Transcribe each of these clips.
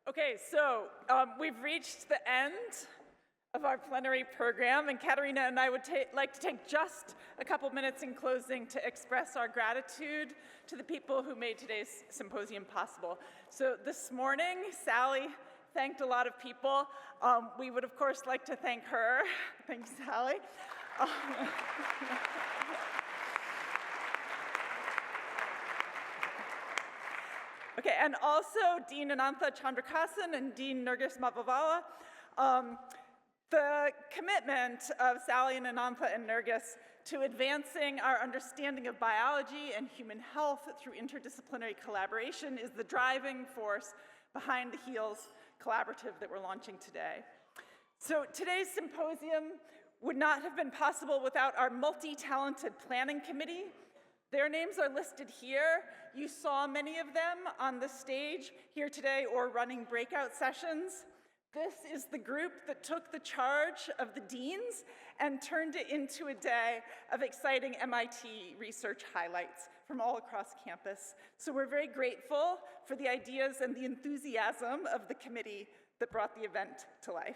Okay, so we've reached the end of our plenary program, and Katerina and I would like to take just a couple minutes in closing to express our gratitude to the people who made today's symposium possible. So this morning, Sally thanked a lot of people. We would, of course, like to thank her. Thanks, Sally. Okay, and also Dean Anantha Chandrakasan and Dean Nurgis Mavavala. The commitment of Sally and Anantha and Nurgis to advancing our understanding of biology and human health through interdisciplinary collaboration is the driving force behind the HEALS collaborative that we're launching today. So today's symposium would not have been possible without our multi-talented planning committee. Their names are listed here. You saw many of them on the stage here today or running breakout sessions. This is the group that took the charge of the deans and turned it into a day of exciting MIT research highlights from all across campus. So we're very grateful for the ideas and the enthusiasm of the committee that brought the event to life.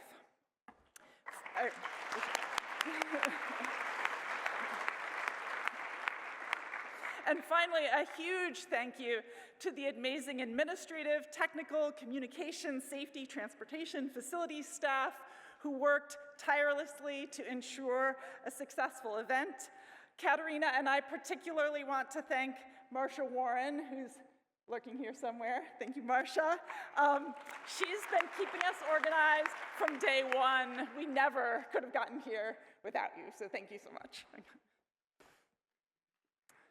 And finally, a huge thank you to the amazing administrative, technical, communication, safety, transportation, facilities staff who worked tirelessly to ensure a successful event. Katerina and I particularly want to thank Marsha Warren, who's lurking here somewhere. Thank you, Marsha. She's been keeping us organized from day one. We never could have gotten here without you, so thank you so much.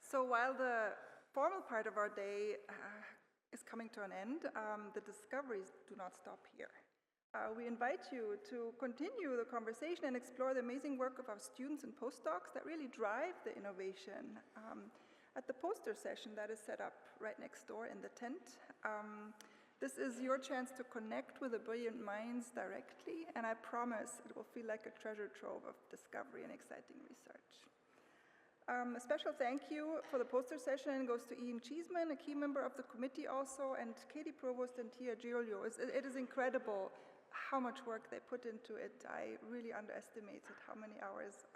So while the formal part of our day is coming to an end, the discoveries do not stop here. We invite you to continue the conversation and explore the amazing work of our students and postdocs that really drive the innovation. At the poster session that is set up right next door in the tent, this is your chance to connect with the brilliant minds directly, and I promise it will feel like a treasure trove of discovery and exciting research. A special thank you for the poster session goes to Ian Cheeseman, a key member of the committee also, and Katie Provost and Tia Giulio. It is incredible how much work they put into it. I really underestimated how many hours.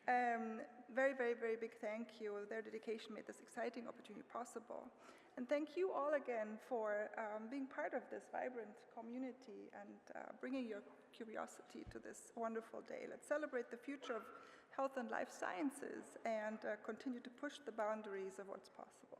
Very, very, very big thank you. Their dedication made this exciting opportunity possible. And thank you all again for being part of this vibrant community and bringing your curiosity to this wonderful day. Let's celebrate the future of health and life sciences and continue to push the boundaries of what's possible.